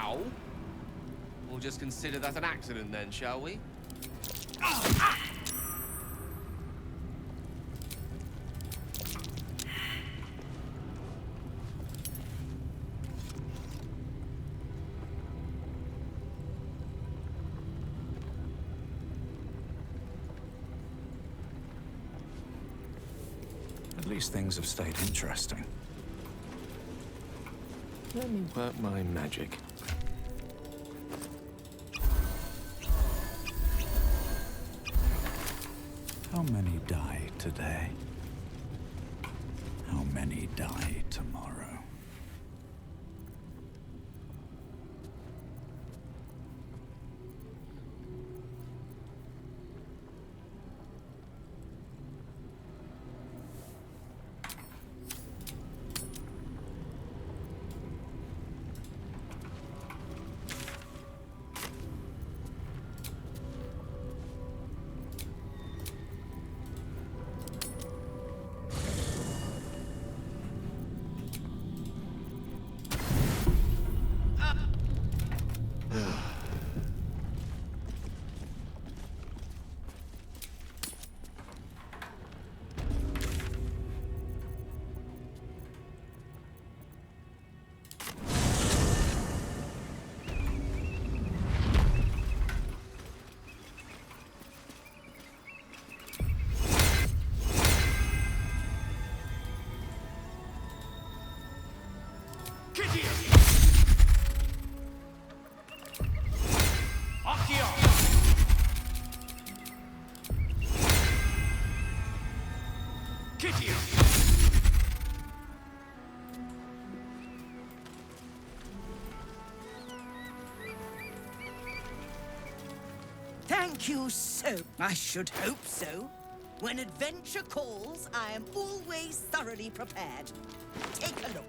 Ow! We'll just consider that an accident then, shall we? At least things have stayed interesting. Let me work my magic. How many die today? How many die tomorrow? Thank you so. I should hope so. When adventure calls, I am always thoroughly prepared. Take a look.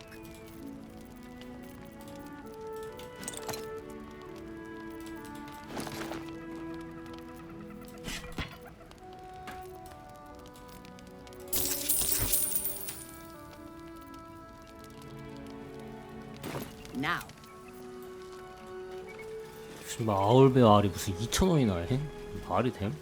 Now. 무슨 아울베 알이 무슨 2,000원이나 해? 말이 됨?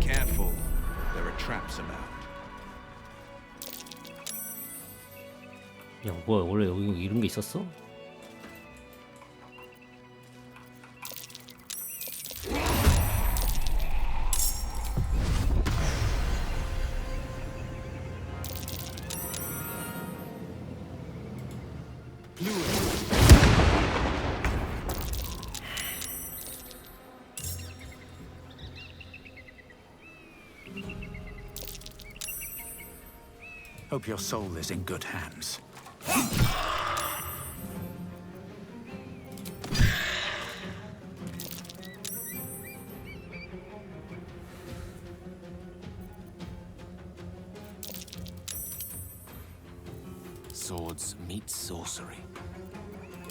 Careful. There are traps about. 야 뭐야 원래 여기 이런 게 있었어? Hope your soul is in good hands. Swords meet sorcery.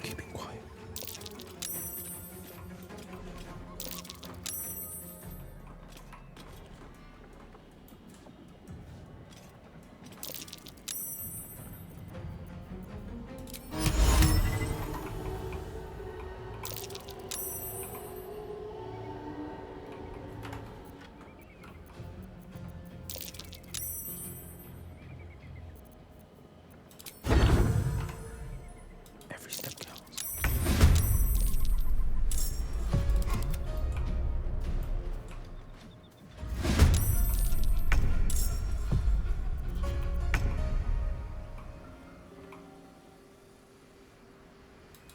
Keeping quiet. Every step counts.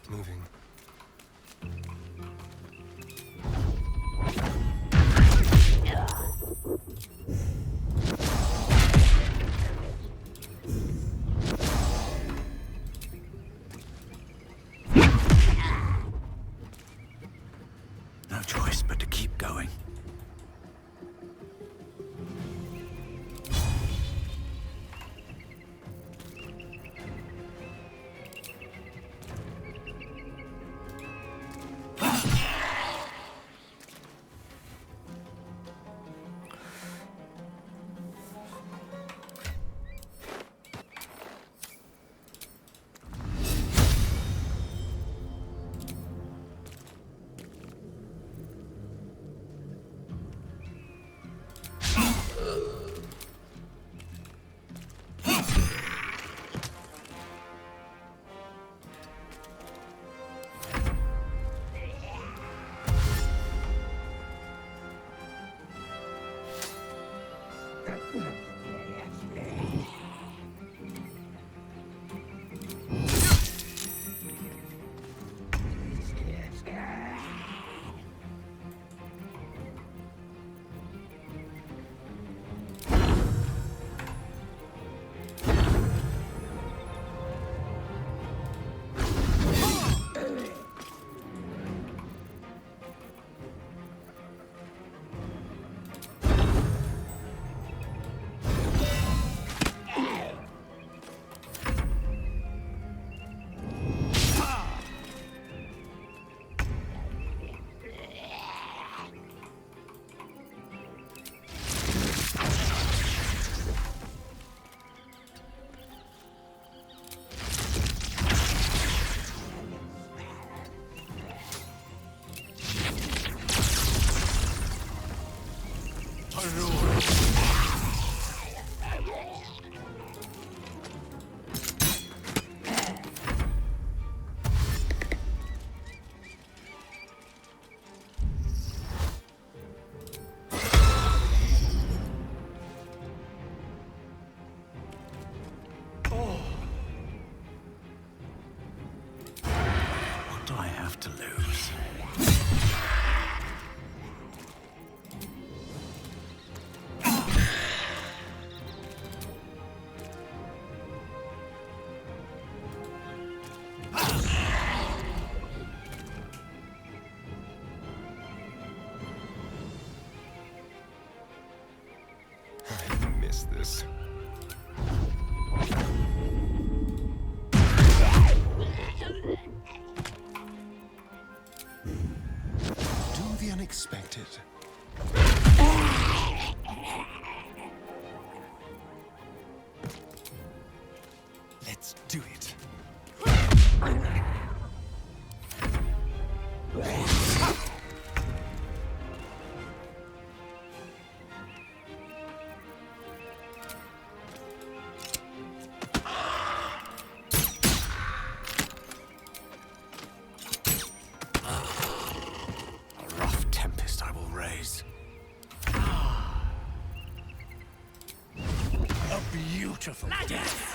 Moving. No choice but to keep going. expected. Let's do it. A rough tempest I will raise. A beautiful death.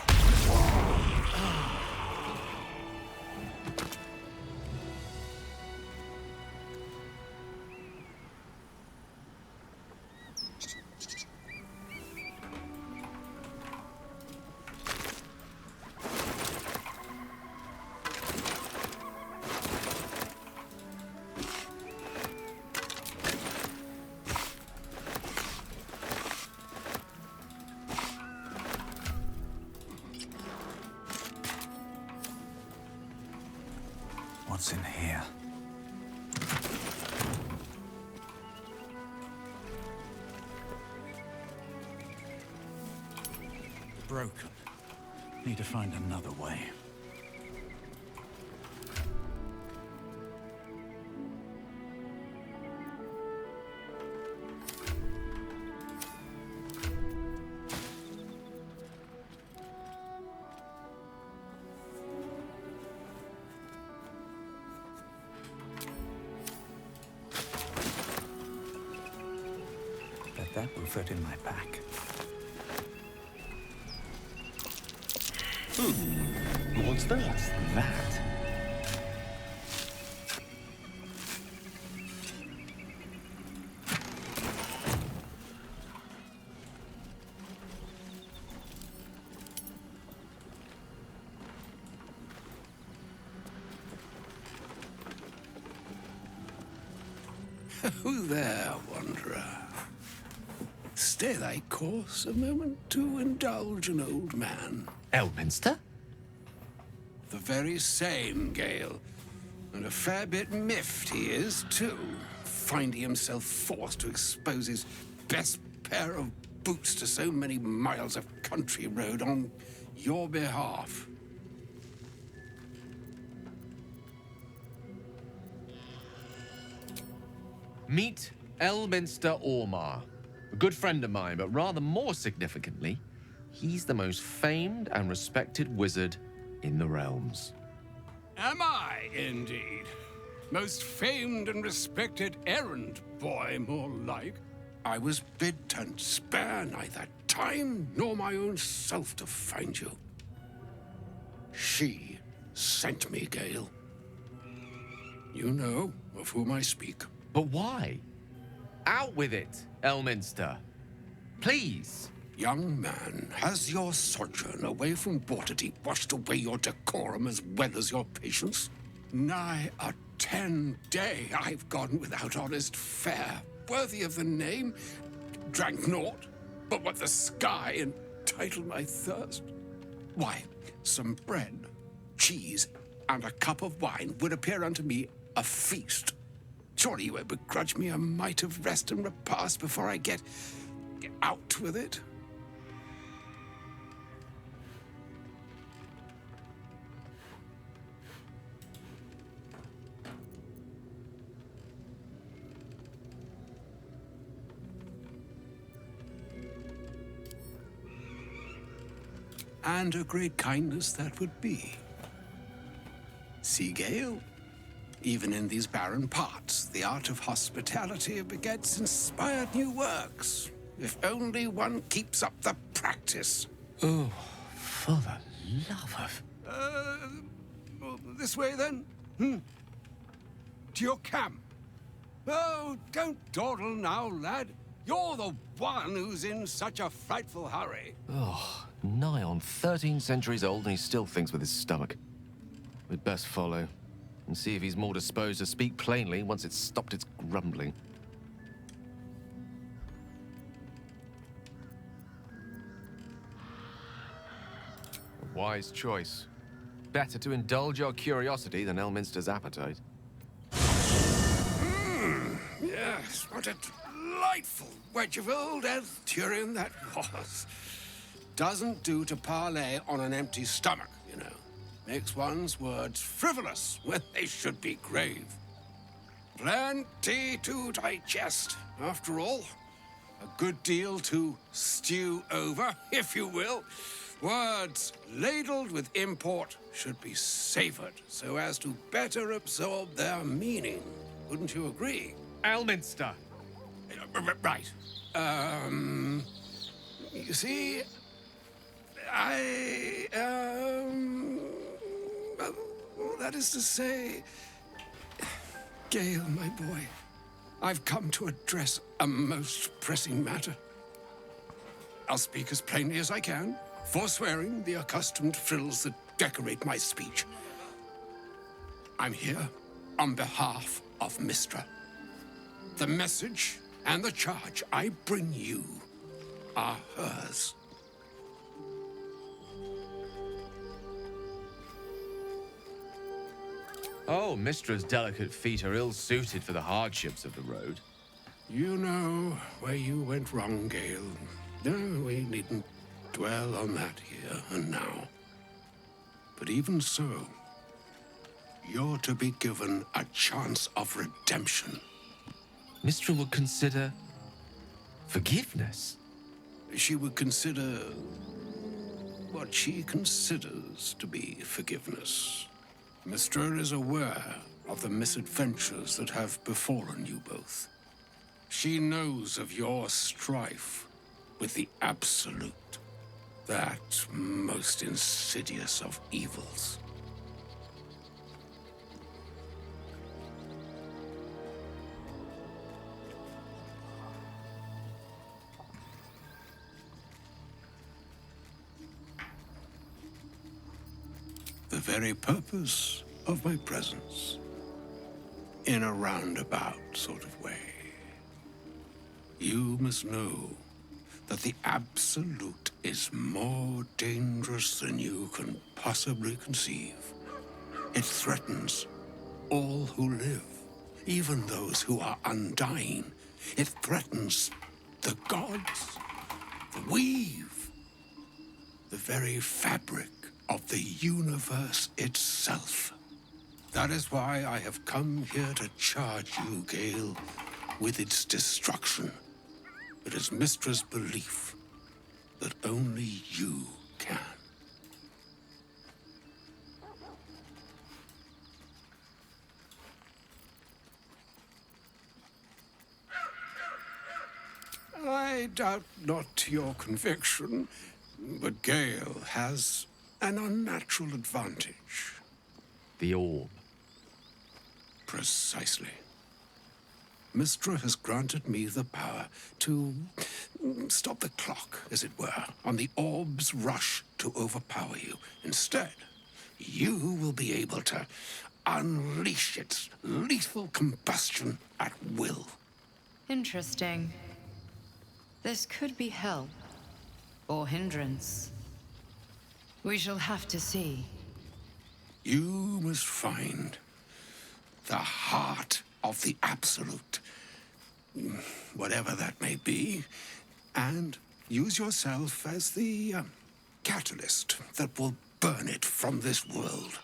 What's in here? Broken. Need to find another way. That will fit in my pack. What's that? What's that? Who there, wanderer? Stay thy course a moment to indulge an old man. Elminster? The very same, Gale. And a fair bit miffed he is, too, finding himself forced to expose his best pair of boots to so many miles of country road on your behalf. Meet Elminster Ormar. A good friend of mine, but rather more significantly, he's the most famed and respected wizard in the realms. Am I, indeed? Most famed and respected errand boy, more like. I was bid to spare neither time nor my own self to find you. She sent me, Gale. You know of whom I speak. But why? Out with it, Elminster. Please. Young man, has your sojourn away from Waterdeep washed away your decorum as well as your patience? Nigh a 10-day I've gone without honest fare, worthy of the name. Drank naught, but what the sky entitled my thirst. Why, some bread, cheese, and a cup of wine would appear unto me a feast. Surely you would begrudge me a mite of rest and repast before I get out with it? And a great kindness that would be. See, Gale? Even in these barren parts, the art of hospitality begets inspired new works. If only one keeps up the practice. Oh, for the love of... This way, then? To your camp. Oh, don't dawdle now, lad. You're the one who's in such a frightful hurry. Oh, nigh on 13 centuries old and he still thinks with his stomach. We'd best follow and see if he's more disposed to speak plainly once it's stopped its grumbling. A wise choice. Better to indulge your curiosity than Elminster's appetite. Yeah, what a delightful wedge of old Arthurian that was. Doesn't do to parley on an empty stomach, you know. Makes one's words frivolous when they should be grave. Plenty to digest, after all. A good deal to stew over, if you will. Words ladled with import should be savored so as to better absorb their meaning. Wouldn't you agree? Elminster. Right. You see, that is to say, Gale, my boy, I've come to address a most pressing matter. I'll speak as plainly as I can, forswearing the accustomed frills that decorate my speech. I'm here on behalf of Mistra. The message and the charge I bring you are hers. Oh, Mistra's delicate feet are ill-suited for the hardships of the road. You know where you went wrong, Gale. No, we needn't dwell on that here and now. But even so, you're to be given a chance of redemption. Mistra would consider forgiveness. She would consider what she considers to be forgiveness. Mistra is aware of the misadventures that have befallen you both. She knows of your strife with the Absolute, that most insidious of evils. The very purpose of my presence, in a roundabout sort of way. You must know that the Absolute is more dangerous than you can possibly conceive. It threatens all who live, even those who are undying. It threatens the gods, the weave, the very fabric of the universe itself. That is why I have come here to charge you, Gale, with its destruction. It is Mistra's belief that only you can. I doubt not your conviction, but Gale has an unnatural advantage. The orb. Precisely. Mistra has granted me the power to stop the clock, as it were, on the orb's rush to overpower you. Instead, you will be able to unleash its lethal combustion at will. Interesting. This could be help, or hindrance. We shall have to see. You must find the heart of the Absolute, whatever that may be, and use yourself as the catalyst that will burn it from this world.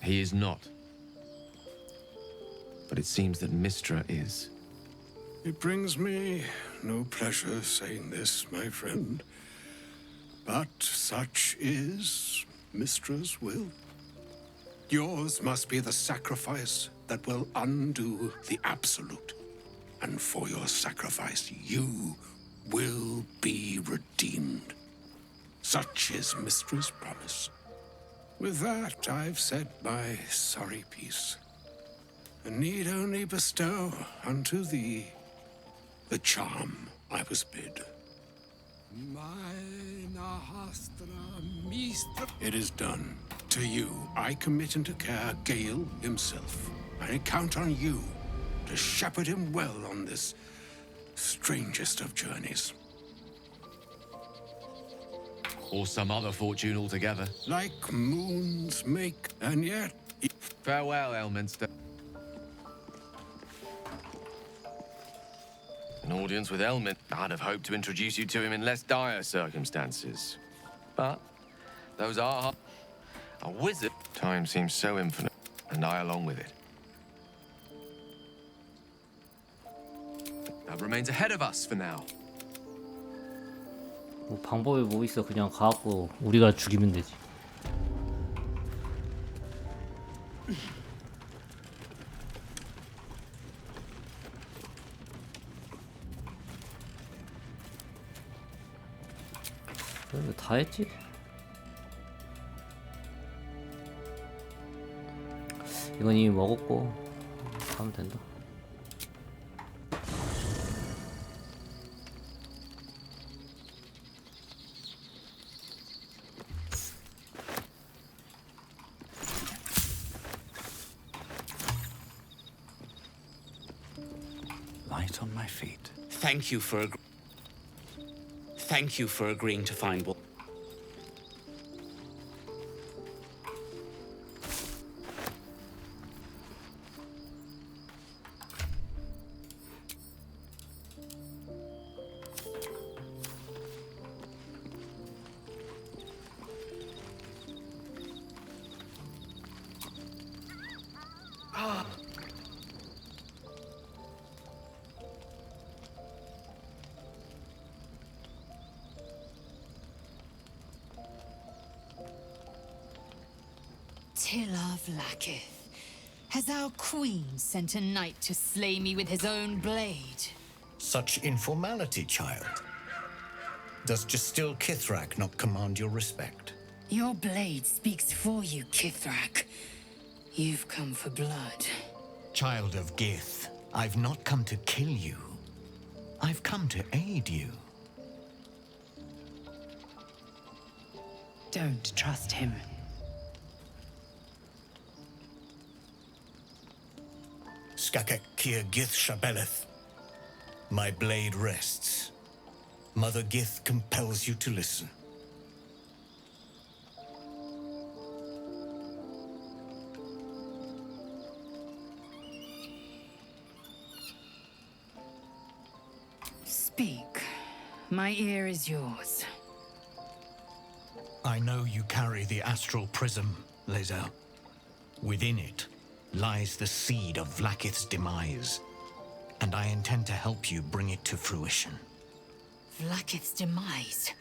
He is not. But it seems that Mistra is. It brings me no pleasure saying this, my friend, but such is Mistra's will. Yours must be the sacrifice that will undo the Absolute. And for your sacrifice, you will be redeemed. Such is Mistra's promise. With that, I've said my sorry piece, and need only bestow unto thee the charm I was bid. It is done. To you, I commit into care Gale himself. I count on you to shepherd him well on this strangest of journeys. Or some other fortune altogether. Like moons make, and yet... Farewell, Elminster. An audience with Elmin. I'd have hoped to introduce you to him in less dire circumstances. But those are... A wizard. Time seems so infinite, and I along with it. That remains ahead of us for now. 뭐 방법이 뭐 있어? 그냥 가갖고 우리가 죽이면 되지. 그래, 다 했지? 이건 이미 먹었고 하면 된다. Light on my feet. Thank you for agreeing to find Baldur. Tila Vlaakith, has our queen sent a knight to slay me with his own blade? Such informality, child. Does Justil Kithrak not command your respect? Your blade speaks for you, Kithrak. You've come for blood. Child of Gith, I've not come to kill you. I've come to aid you. Don't trust him. Skakek Kier Gith Shabeleth. My blade rests. Mother Gith compels you to listen. Speak. My ear is yours. I know you carry the astral prism, Lae'zel. Within it lies the seed of Vlaakith's demise, and I intend to help you bring it to fruition. Vlaakith's demise.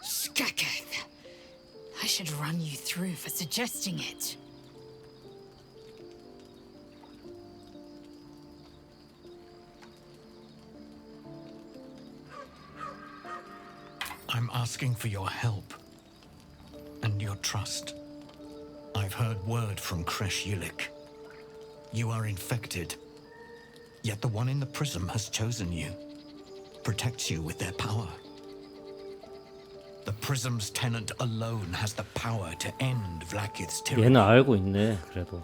Skaketh. I should run you through for suggesting it. I'm asking for your help and your trust. I've heard word from Kresh Yulik. You are infected, yet the one in the prism has chosen you, protects you with their power. The prism's tenant alone has the power to end Vlaakith's tyranny. 얘는 알고 있네. 그래도.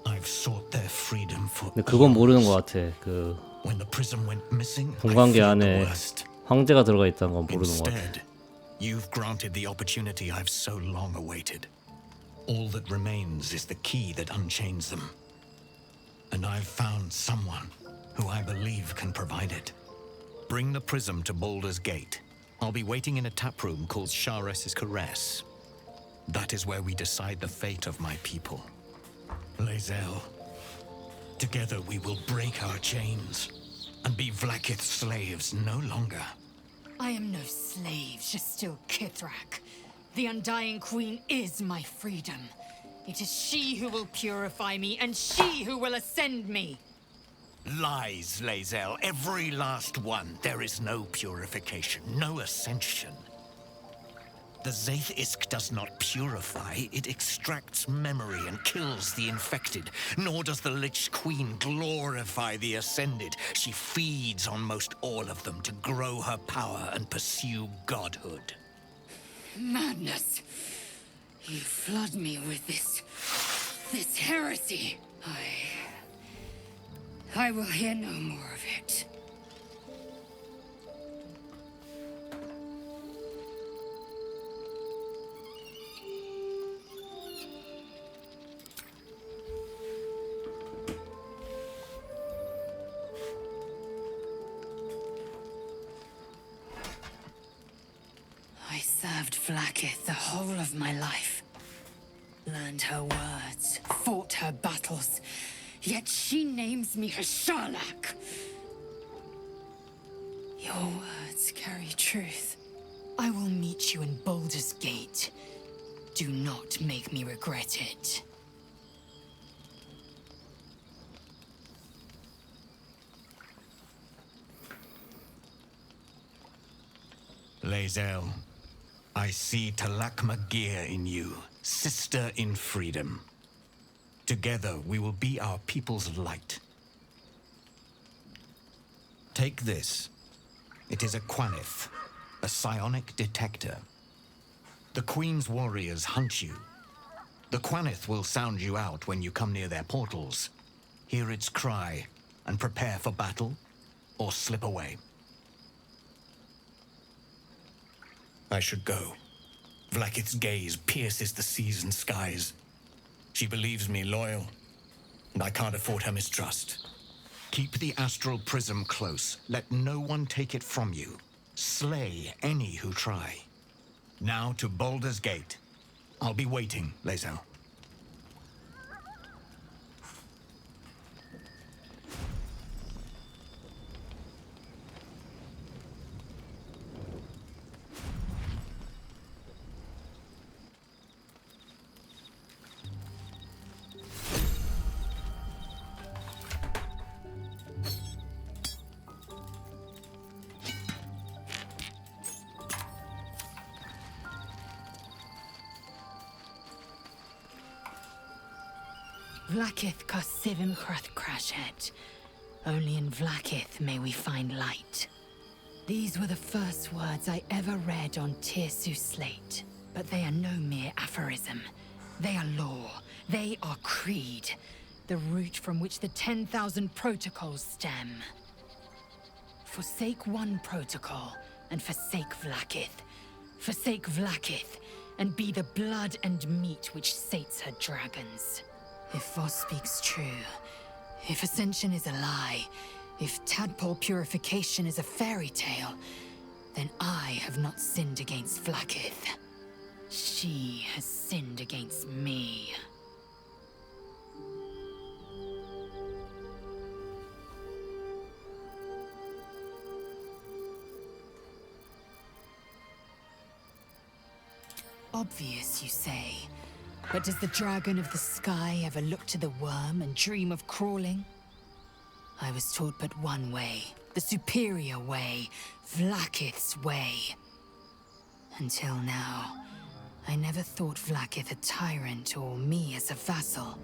I've sought their freedom for 근데 그건 모르는 것 같아. 그 when the prism went missing, I 분광기 feared the 안에 worst. 황제가 들어가 있다는 건 모르는 것 같아. Instead, you've granted the opportunity I've so long awaited. All that remains is the key that unchains them. And I've found someone who I believe can provide it. Bring the prism to Baldur's Gate. I'll be waiting in a taproom called Shares's Caress. That is where we decide the fate of my people. Lae'zel, together we will break our chains and be Vlaakith's slaves no longer. I am no slave, Justil Kithrak. The Undying Queen is my freedom. It is she who will purify me, and she who will ascend me. Lies, Lae'zel, every last one. There is no purification, no ascension. The Zaith-Isk does not purify, it extracts memory and kills the infected. Nor does the Lich Queen glorify the Ascended. She feeds on most all of them to grow her power and pursue godhood. Madness! You flood me with this heresy. I will hear no more of it. I served Vlaakith the whole of my life. Learned her words, fought her battles, yet she names me her Sharlak. Your words carry truth. I will meet you in Baldur's Gate. Do not make me regret it. Lae'zel, I see Talakma Gear in you, sister in freedom. Together we will be our people's light. Take this. It is a Quanith, a psionic detector. The Queen's warriors hunt you. The Quanith will sound you out when you come near their portals. Hear its cry and prepare for battle, or slip away. I should go. Vlaakith's gaze pierces the seas and skies. She believes me loyal, and I can't afford her mistrust. Keep the astral prism close. Let no one take it from you. Slay any who try. Now to Baldur's Gate. I'll be waiting, Lae'zel. Vlaakith Kosivim Krath Crashhead. Only in Vlaakith may we find light. These were the first words I ever read on Tirsu's slate. But they are no mere aphorism. They are law. They are creed. The root from which the 10,000 protocols stem. Forsake one protocol, and forsake Vlaakith. Forsake Vlaakith, and be the blood and meat which sates her dragons. If Voss speaks true, if Ascension is a lie, if tadpole purification is a fairy tale, then I have not sinned against Vlaakith. She has sinned against me. Obvious, you say. But does the dragon of the sky ever look to the worm and dream of crawling? I was taught but one way, the superior way, Vlaakith's way. Until now, I never thought Vlaakith a tyrant or me as a vassal.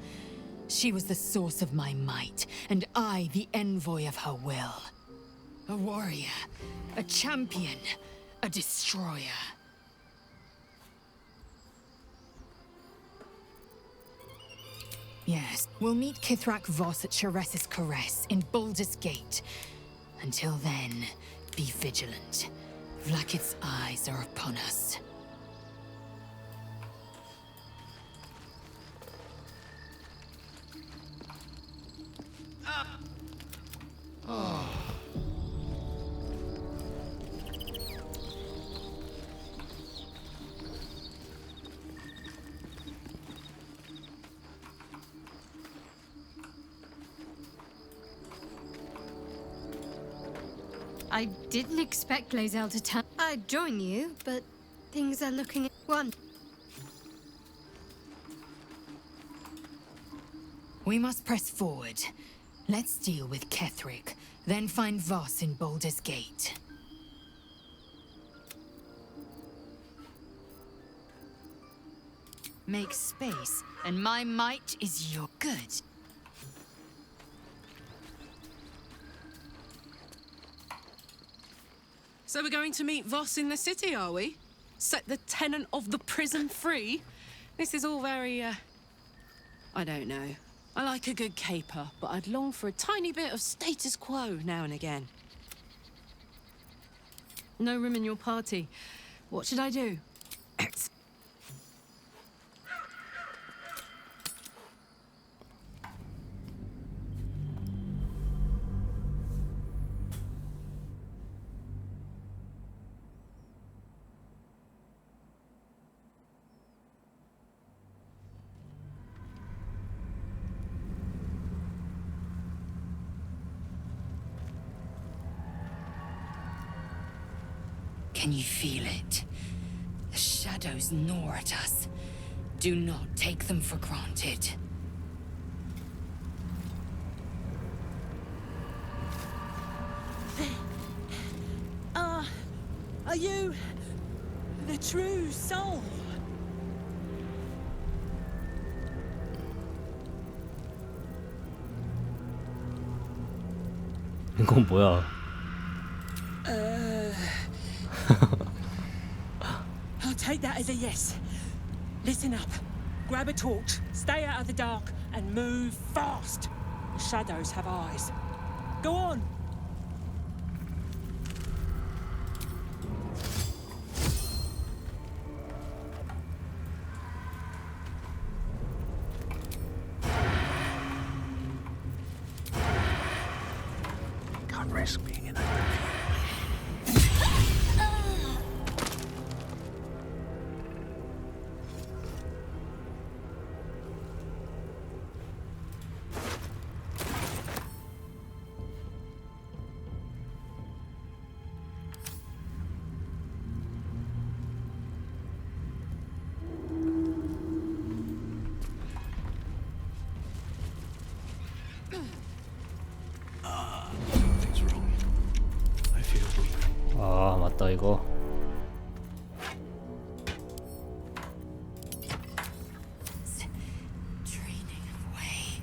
She was the source of my might, and I the envoy of her will. A warrior, a champion, a destroyer. Yes, we'll meet Kithrak Voss at Sheres's Caress in Baldur's Gate. Until then, be vigilant. Vlaakith's eyes are upon us. I didn't expect Lae'zel to tell. I'd join you, but things are looking at one. We must press forward. Let's deal with Ketheric, then find Voss in Baldur's Gate. Make space, and my might is your good. So we're going to meet Voss in the city, are we? Set the tenant of the prison free? This is all very, I don't know. I like a good caper, but I'd long for a tiny bit of status quo now and again. No room in your party. What should I do? Can you feel it? The shadows gnaw at us. Do not take them for granted. Are you the true soul? 이건 뭐야? I'll take that as a yes. Listen up. Grab a torch, stay out of the dark, and move fast. The shadows have eyes. Go on. Can't risk being in a Something's wrong. I feel weak. 아, 맞다 이거. Draining away.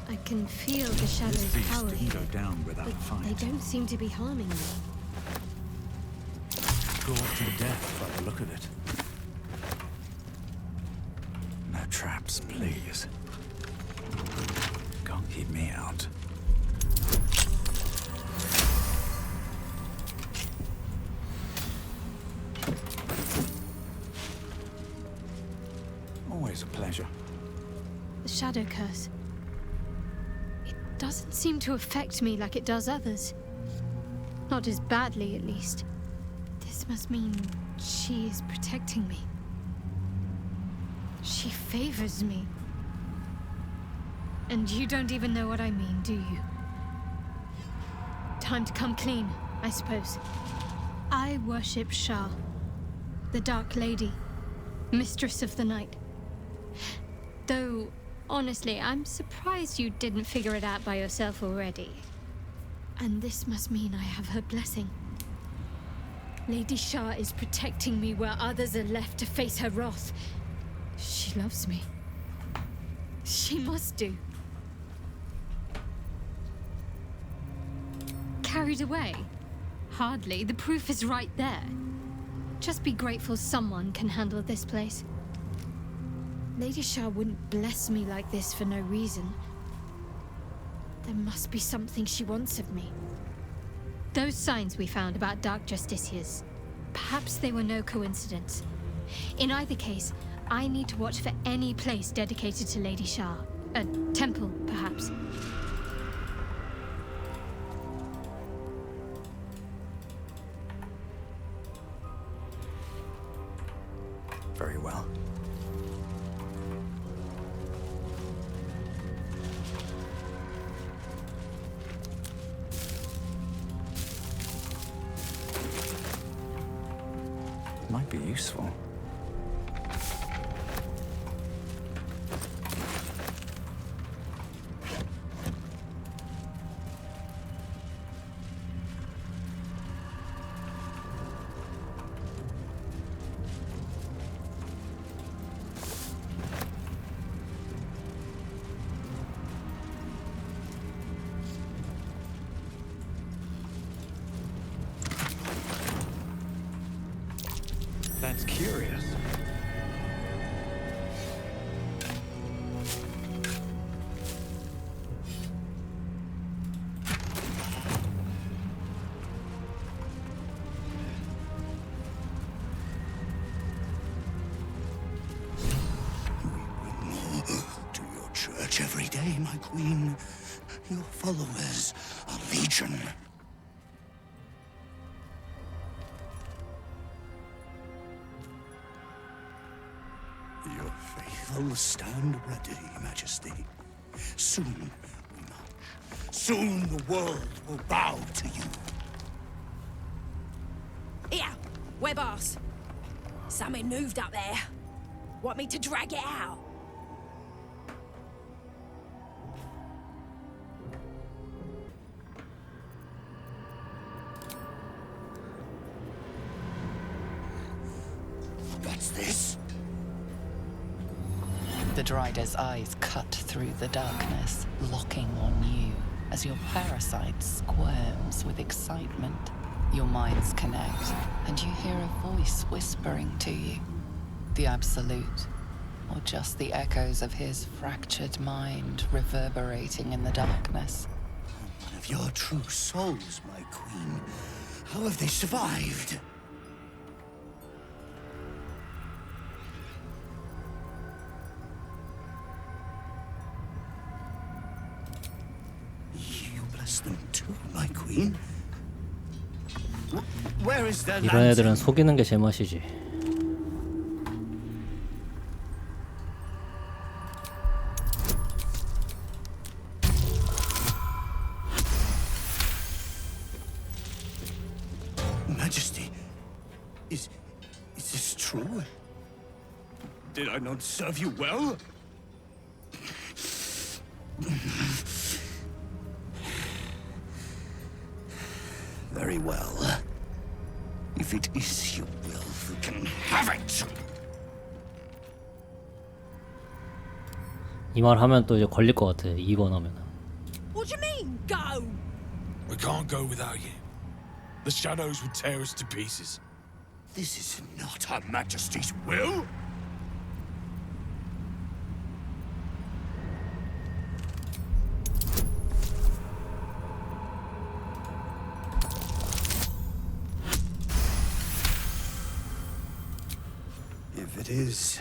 I can feel the shadows This beast power didn't here, go down without but a fight. they don't seem to be harming me. Gored to death by the look of it. No traps, please. Can't keep me out. Always a pleasure. The shadow curse. It doesn't seem to affect me like it does others. Not as badly, at least. This must mean she is protecting me. She favors me. And you don't even know what I mean, do you? Time to come clean, I suppose. I worship Shah, the Dark Lady, Mistress of the Night. Though, honestly, I'm surprised you didn't figure it out by yourself already. And this must mean I have her blessing. Lady Shah is protecting me where others are left to face her wrath. She loves me. She must do. Carried away? Hardly. The proof is right there. Just be grateful someone can handle this place. Lady Shah wouldn't bless me like this for no reason. There must be something she wants of me. Those signs we found about Dark Justiciars, perhaps they were no coincidence. In either case, I need to watch for any place dedicated to Lady Shah. A temple, perhaps. Very well. Might be useful. each every day, my queen. Your followers are legion. Your faithful stand ready, Majesty. Soon we march. Soon the world will bow to you. Here, web ass. Something moved up there. Want me to drag it out? What's this? The Drider's eyes cut through the darkness, locking on you as your parasite squirms with excitement. Your minds connect, and you hear a voice whispering to you. The Absolute, or just the echoes of his fractured mind reverberating in the darkness. One of your true souls, my queen. How have they survived? You bless them too, my queen. Where is their 이런 애들은 속이는 게 제맛이지. Majesty, is this true? Did I not serve you well? Very well. If it is your will, you can have it. 이 말 하면 또 이제 걸릴 것 같아. 2번 하면은. What do you mean, go? We can't go without you. The shadows would tear us to pieces. This is not Her Majesty's will. If it is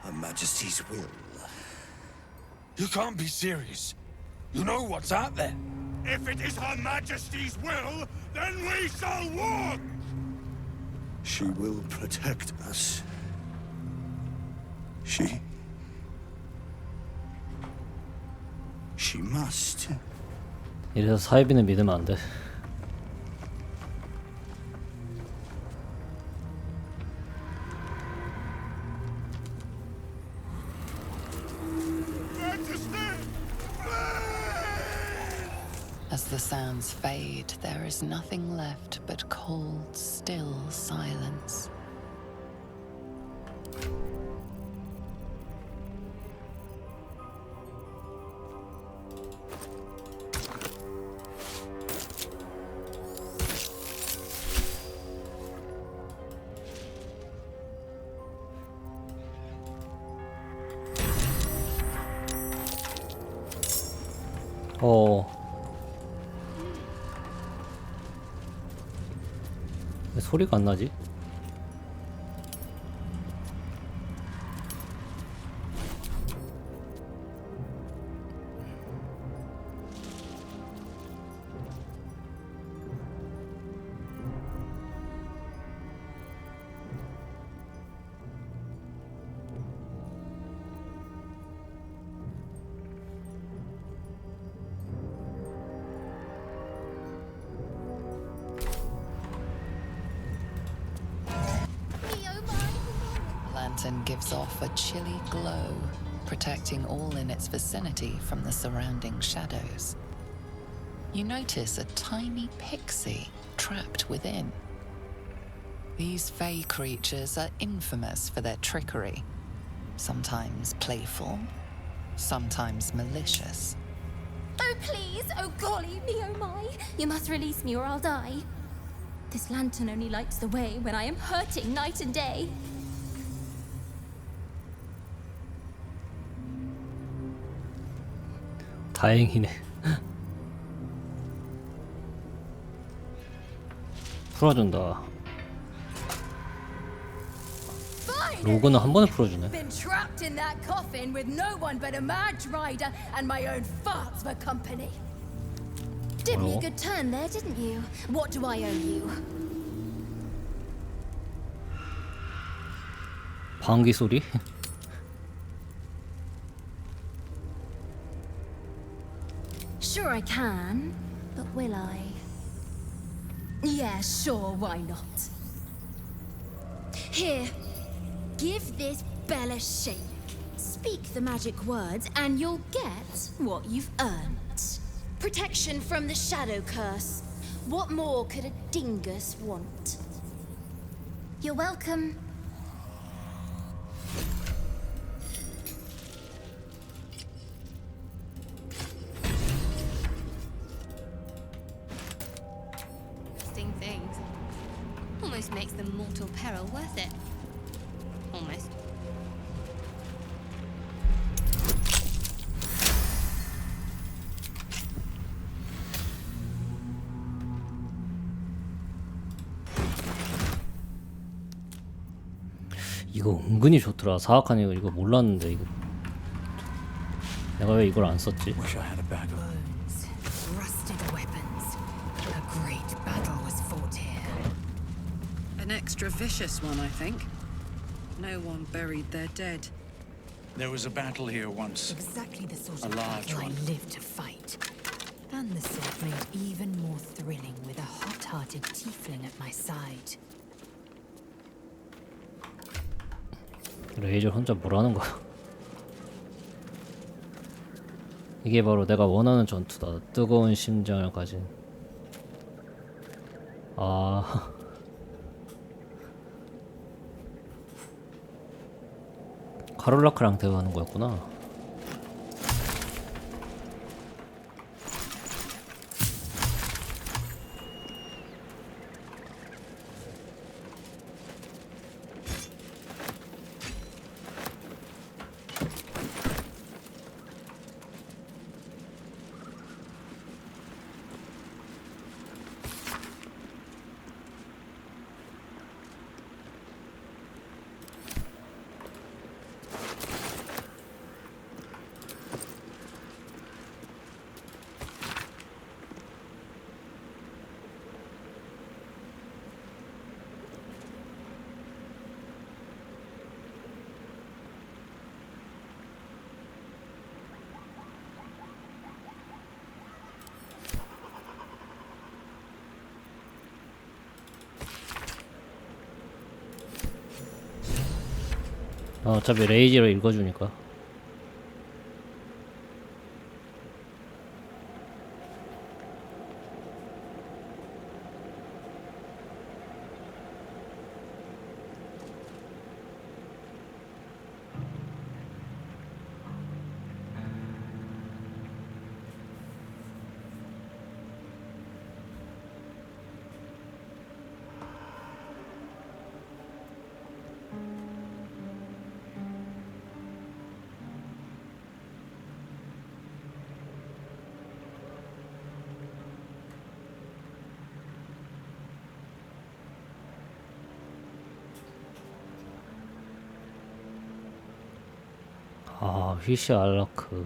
Her Majesty's will. You can't be serious. You know what's out there. If it is Her Majesty's will, then we shall walk! She will protect us. She must. 이래서 사이비는 믿으면 안 돼. As the sounds fade, there is nothing left but cold, still silence. 왜 소리가 안 나지? Lantern gives off a chilly glow, protecting all in its vicinity from the surrounding shadows. You notice a tiny pixie trapped within. These fey creatures are infamous for their trickery, sometimes playful, sometimes malicious. Oh please, oh golly, me oh my, you must release me or I'll die. This lantern only lights the way when I am hurting night and day. 다행이네. 풀어준다. Fine! 로그는 한 번에 풀어주네. Been trapped in that coffin with no one but a mad rider and my own farts for company. Did me a good turn there, didn't you? What do I owe you? 방귀 소리? Sure I can, but will I? Yeah, sure, why not? Here, give this bell a shake. Speak the magic words and you'll get what you've earned. Protection from the shadow curse. What more could a dingus want? You're welcome. Interesting things. Almost makes the mortal peril worth it. Almost. 이거 은근히 좋더라. 사악한 이거 몰랐는데 이거 내가 왜 이걸 안 썼지? Bones, rusted weapons. A great battle was fought here. An extra vicious one, I think. No one buried their dead. There was a battle here once. Exactly the sort A of large battle I one. lived to fight. And the set made even more thrilling with a hot-hearted tiefling at my side. 레이저 혼자 뭐라는 거야? 이게 바로 내가 원하는 전투다. 뜨거운 심장을 가진. 아. 카롤라크랑 대화하는 거였구나. 어차피 레이지로 읽어주니까. 아, 휘시 알라크.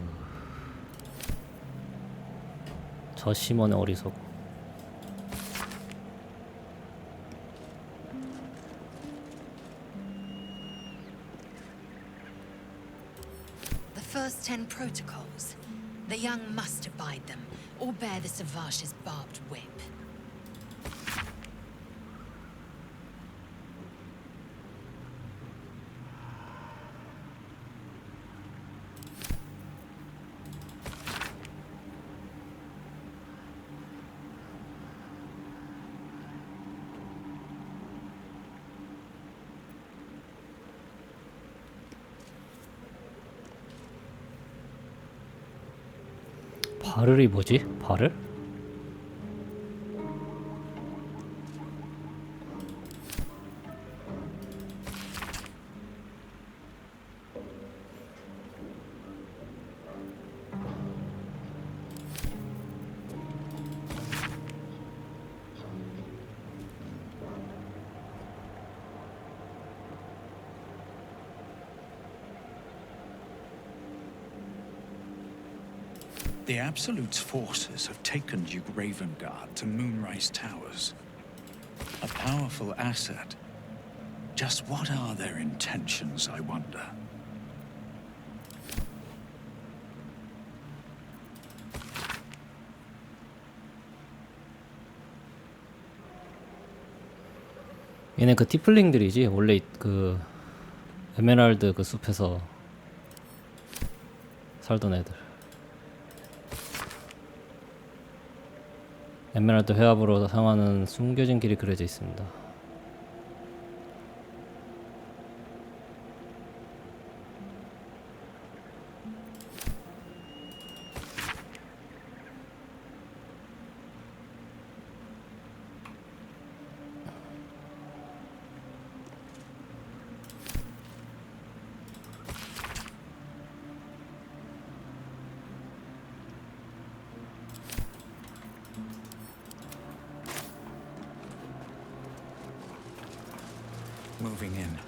저 시몬의 어리석음. The first 10 protocols. The young must abide them, or bear the Savash's barbed whip. 바를이 뭐지? 바를? The Absolute's forces have taken Duke Ravengard to Moonrise Towers. A powerful asset. Just what are their intentions, I wonder? 얘네 그 티플링들이지. 원래 그 에메랄드 그 숲에서 살던 애들. 에메랄드 회합으로 향하는 숨겨진 길이 그려져 있습니다. Moving in.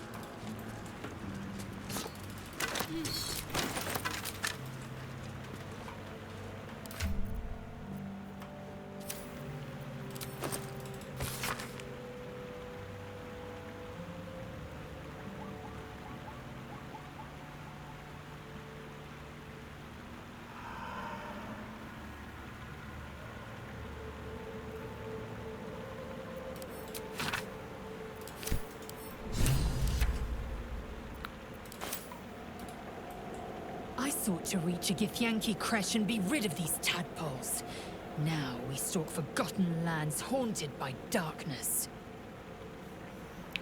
I sought to reach a Githyanki creche and be rid of these tadpoles. Now we stalk forgotten lands haunted by darkness.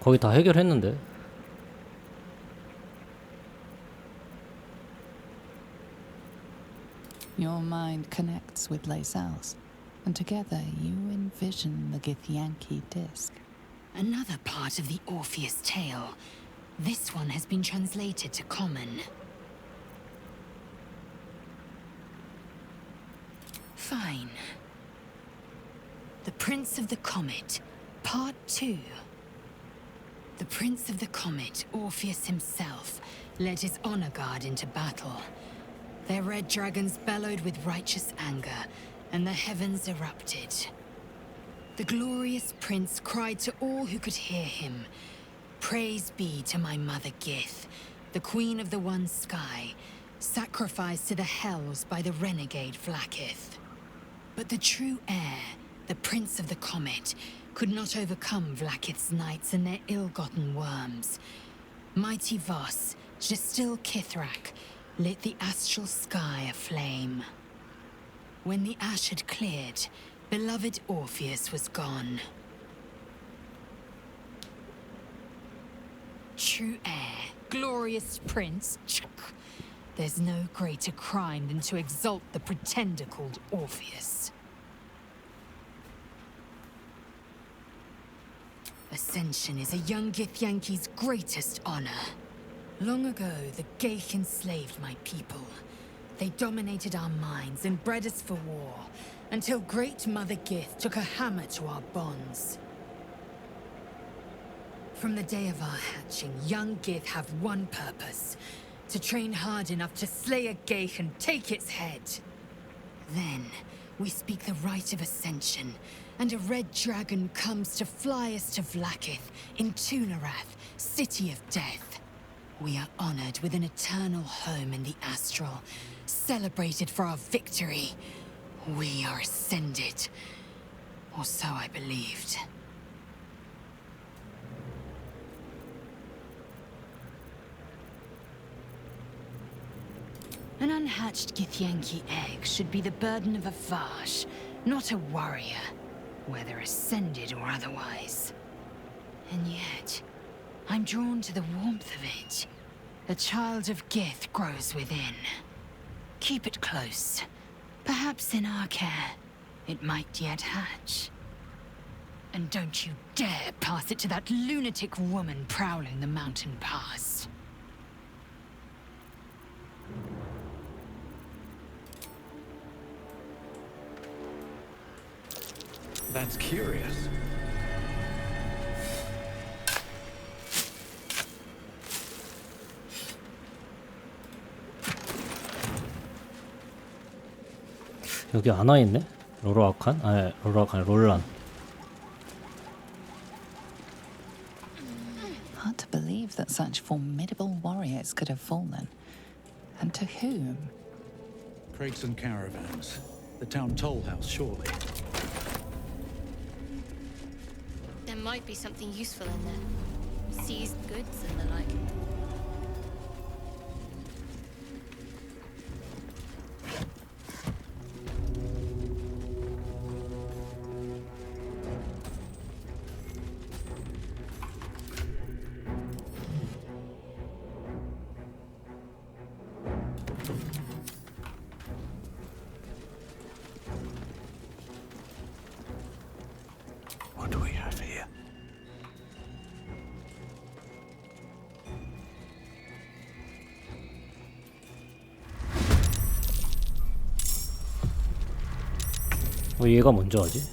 거의 다 해결했는데. Your mind connects with Lae'zel's, and together you envision the Githyanki disc. Another part of the Orpheus tale. This one has been translated to Common. Fine. The Prince of the Comet, Part 2. The Prince of the Comet, Orpheus himself, led his honor guard into battle. Their red dragons bellowed with righteous anger, and the heavens erupted. The glorious prince cried to all who could hear him, "Praise be to my mother Gith, the queen of the one sky, sacrificed to the hells by the renegade Vlaakith." But the true heir, the Prince of the Comet, could not overcome Vlaakith's knights and their ill-gotten worms. Mighty Voss, Gestil Kithrak, lit the astral sky aflame. When the ash had cleared, beloved Orpheus was gone. True heir, glorious prince, there's no greater crime than to exalt the pretender called Orpheus. Ascension is a young Githyanki's greatest honor. Long ago, the Geich enslaved my people. They dominated our minds and bred us for war, until Great Mother Gith took a hammer to our bonds. From the day of our hatching, young Gith have one purpose: to train hard enough to slay a Geich and take its head. Then, we speak the rite of Ascension, and a red dragon comes to fly us to Vlaakith in Tunarath, City of Death. We are honored with an eternal home in the Astral, celebrated for our victory. We are ascended. Or so I believed. An unhatched Githyanki egg should be the burden of a Vash, not a warrior, whether ascended or otherwise. And yet, I'm drawn to the warmth of it. The child of Gith grows within. Keep it close. Perhaps in our care, it might yet hatch. And don't you dare pass it to that lunatic woman prowling the mountain pass. That's curious. 여기 안와 있네? 로로아칸? 아니 로로아칸 롤란. Hard to believe that such formidable warriors could have fallen. And to whom? Crates and caravans. The town toll house, surely. There might be something useful in there. Seized goods and the like. What do we have here? 얘가 먼저 하지?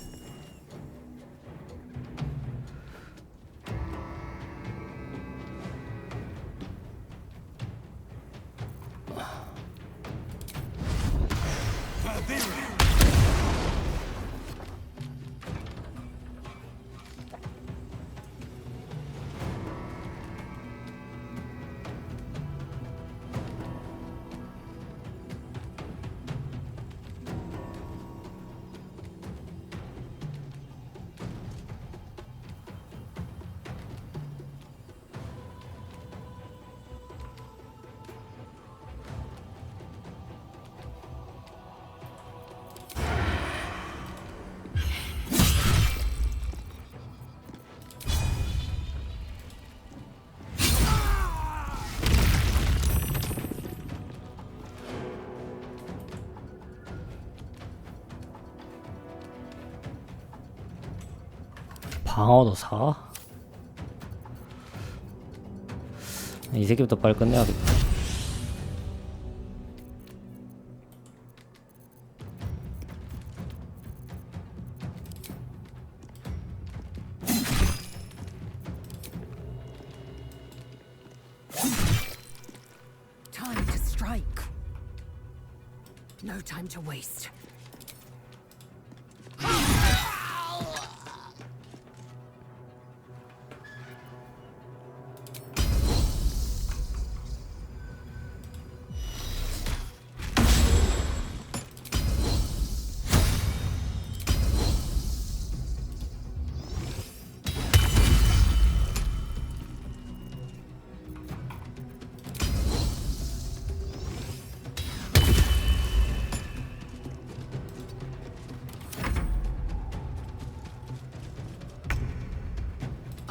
방어도 4? 이 새끼부터 빨리 끝내야겠다. Time to strike. No time to waste.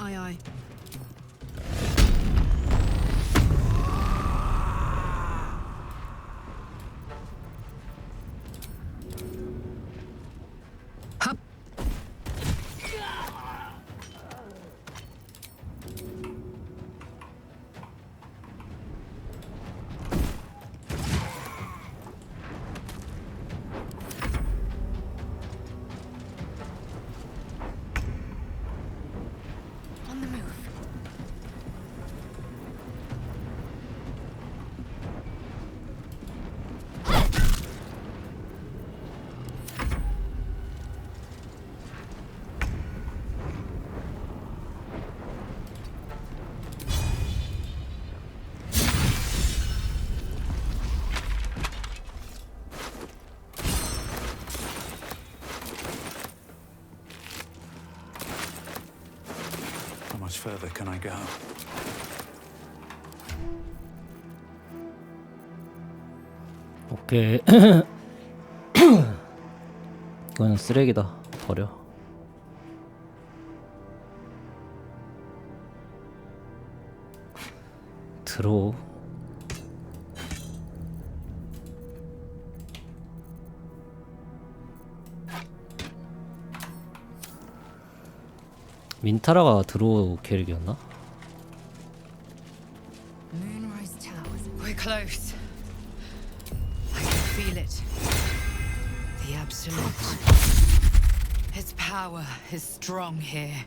Aye, aye. On the move. How much further can I go? 오케이. 이거는 쓰레기다. 버려. 들어. 민타라가 드로우 캐릭이었나? Moonrise Towers. We're close. I can feel it. The Absolute. Its power is strong here.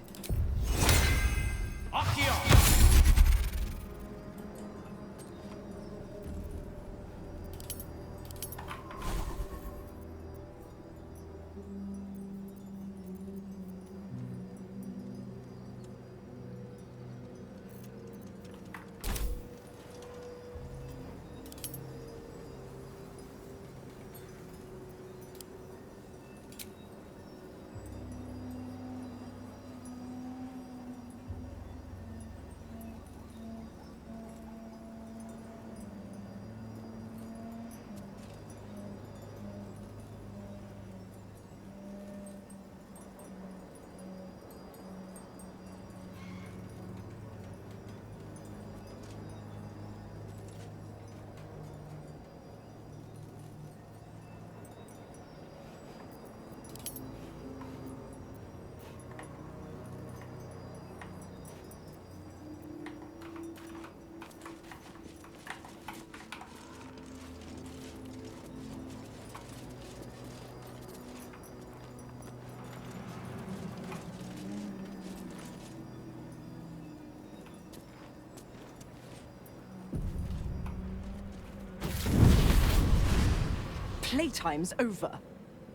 playtime's over.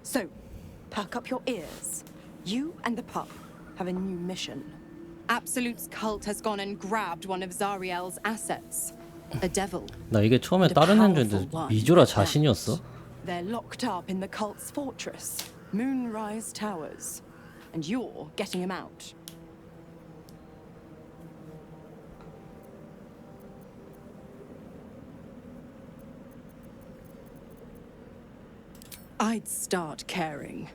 So, perk up your ears. You and the pup have a new mission. Absolute's cult has gone and grabbed one of Zariel's assets. A devil. 나 이게 처음에 다른 애인데 미조라 자신이었어? They're locked up in the cult's fortress, Moonrise Towers. And you're getting him out. I'd start caring.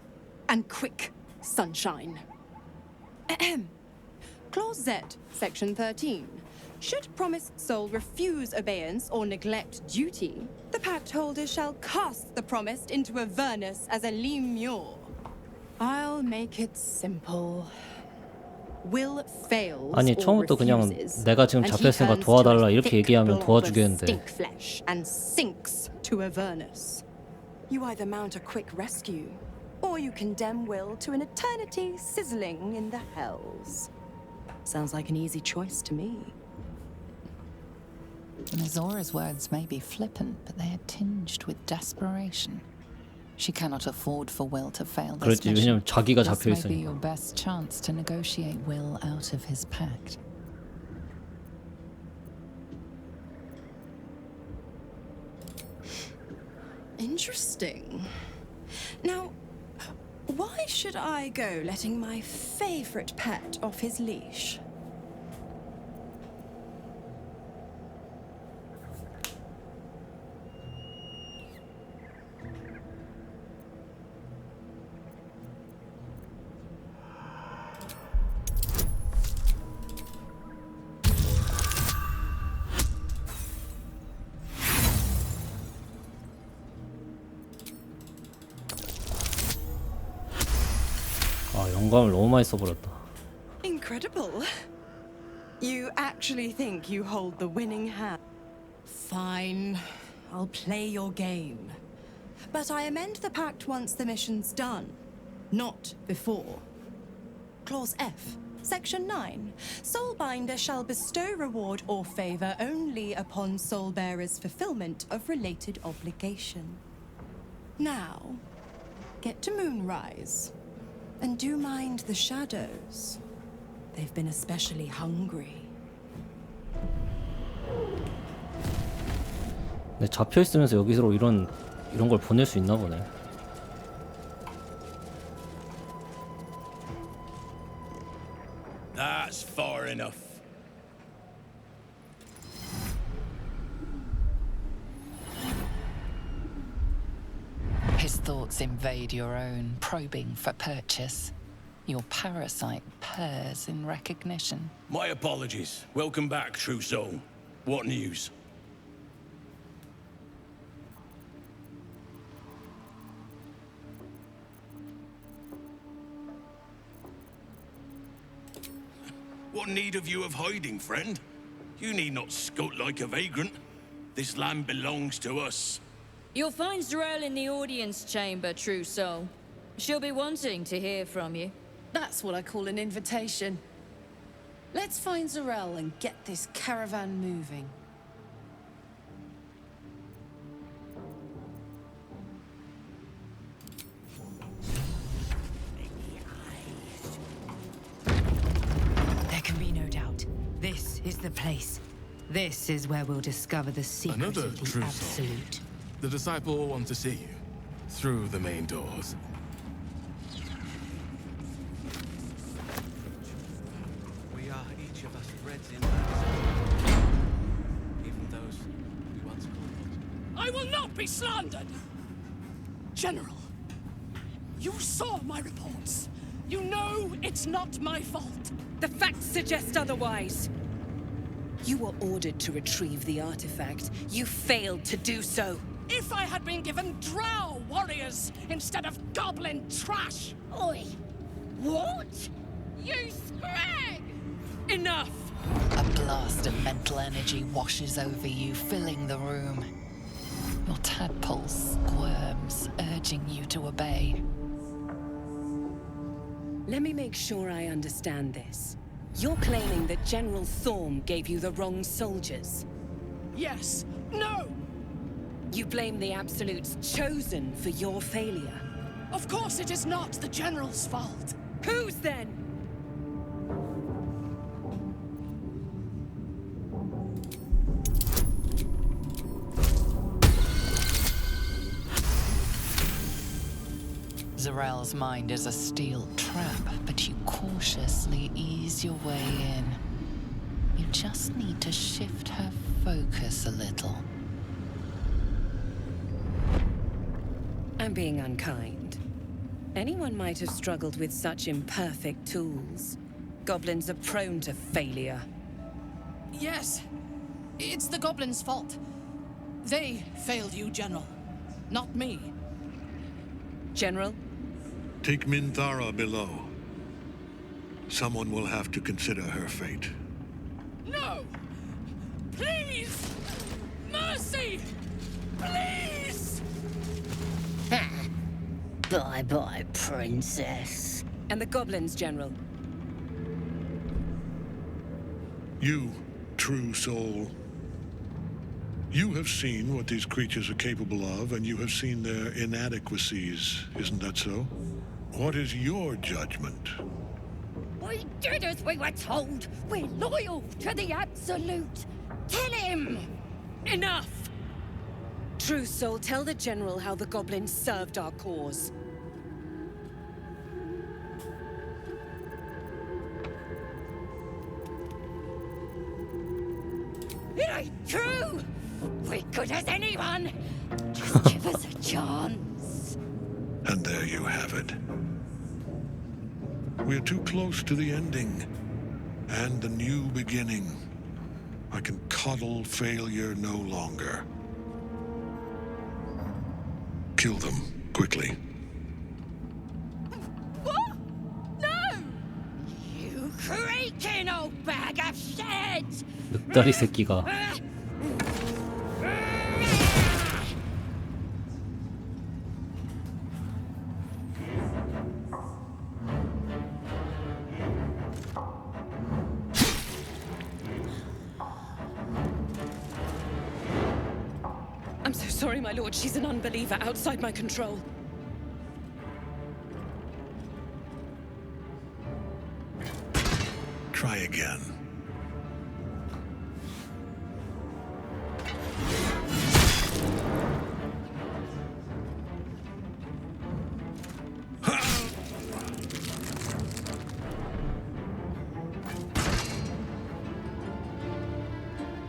And quick, sunshine. Ahem. Clause Z, Section 13. Should promised soul refuse obeyance or neglect duty, the pact holder shall cast the promised into Avernus as a lemure. I'll make it simple. Will fails 아니 or 처음부터 그냥 refuses, 내가 지금 and he 잡혔으니까 turns 도와달라 to a 이렇게 thick 얘기하면 blob of 도와주겠는데. stink flesh and sinks to Avernus. You either mount a quick rescue, or you condemn Will to an eternity sizzling in the hells. Sounds like an easy choice to me. Mizora's words may be flippant, but they are tinged with desperation. She cannot afford for Will to fail this 그렇지, mission. 왜냐면 자기가 잡혀 This may be 있으니까. your best chance to negotiate Will out of his pact. Interesting. Now, why should I go letting my favorite pet off his leash? 아 영감을 너무 많이 써버렸다. Incredible. You actually think you hold the winning hand? Fine. I'll play your game. But I amend the pact once the mission's done. Not before. Clause F, Section 9. Soulbinder shall bestow reward or favor only upon Soulbearer's fulfillment of related obligation. Now, get to Moonrise. And do mind the shadows. They've been especially hungry. 근데 잡혀 있으면서 여기서 이런 걸 보낼 수 있나 보네. That's far enough. His thoughts invade your own, probing for purchase. Your parasite purrs in recognition. My apologies. Welcome back, true soul. What news? What need have you of hiding, friend? You need not skulk like a vagrant. This land belongs to us. You'll find Zarel in the audience chamber, true soul. She'll be wanting to hear from you. That's what I call an invitation. Let's find Zarel and get this caravan moving. There can be no doubt. This is the place. This is where we'll discover the secret Another of the true soul. Absolute. The disciple will want to see you. Through the main doors. We are each of us threads in that. Even those we once called. I will not be slandered! General, you saw my reports. You know it's not my fault. The facts suggest otherwise. You were ordered to retrieve the artifact. You failed to do so. If I had been given drow warriors instead of goblin trash! Oi! What? You scrag! Enough! A blast of mental energy washes over you, filling the room. Your tadpole squirms, urging you to obey. Let me make sure I understand this. You're claiming that General Thorm gave you the wrong soldiers? Yes. No! You blame the Absolute's chosen for your failure. Of course it is not the General's fault. Whose then? Zarel's mind is a steel trap, but you cautiously ease your way in. You just need to shift her focus a little. I'm being unkind. Anyone might have struggled with such imperfect tools. Goblins are prone to failure. Yes, it's the goblins' fault. They failed you, General, not me. General? Take Minthara below. Someone will have to consider her fate. No! Please! Mercy! Please! Bye-bye, princess. And the goblins, General? You, true soul. You have seen what these creatures are capable of, and you have seen their inadequacies. Isn't that so? What is your judgment? We did as we were told. We're loyal to the Absolute. Kill him! Enough! True soul, tell the General how the goblins served our cause. It ain't true! We're good as anyone! Just give us a chance. And there you have it. We're too close to the ending. And the new beginning. I can coddle failure no longer. Kill them, quickly. What? No! You creaking old bag of shit! 늑다리 새끼가. I'm so sorry, my lord. She's an unbeliever outside my control. Try again.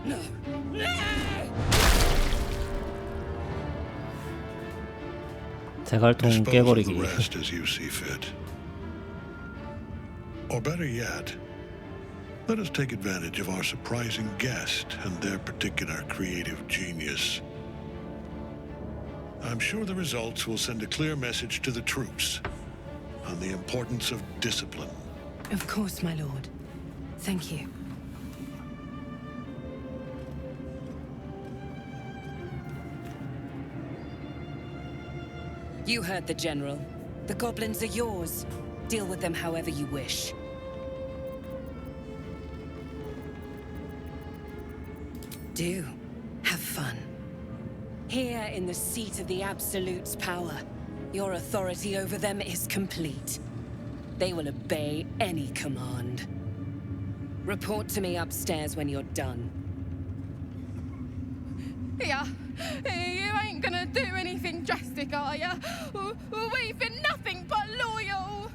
No! No! 대갈통 Dispose of 깨버리기. the rest as you see fit. Or better yet, let us take advantage of our surprising guest and their particular creative genius. I'm sure the results will send a clear message to the troops on the importance of discipline. Of course, my lord. Thank you. You heard the General. The goblins are yours. Deal with them however you wish. Do. Have fun. Here in the seat of the Absolute's power, your authority over them is complete. They will obey any command. Report to me upstairs when you're done. Yeah, you ain't gonna do anything drastic, are ya? We've been nothing but loyal!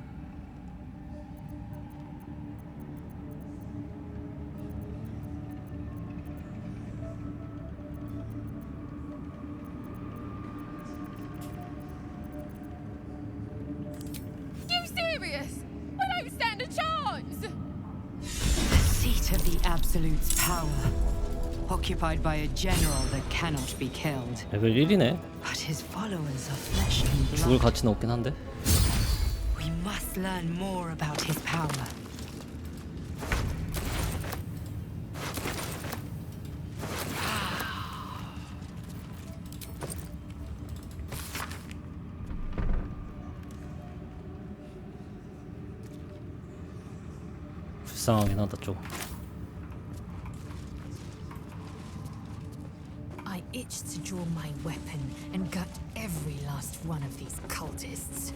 You serious? I don't stand a chance! The seat of the Absolute's power. Occupied by a general that cannot be killed. 레벨 1이네. But his followers are flesh and blood. 죽을 가치는 없긴 한데. We must learn more about his power. 불쌍하긴 하다 좀. I itch itch to draw my weapon and gut every last one of these cultists.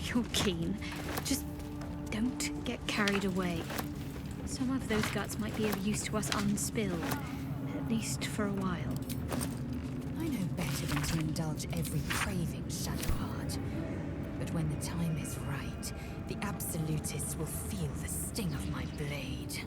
You're keen. Just don't get carried away. Some of those guts might be of use to us unspilled, at least for a while. I know better than to indulge every craving, Shadowheart. But when the time is right, the Absolutists will feel the sting of my blade.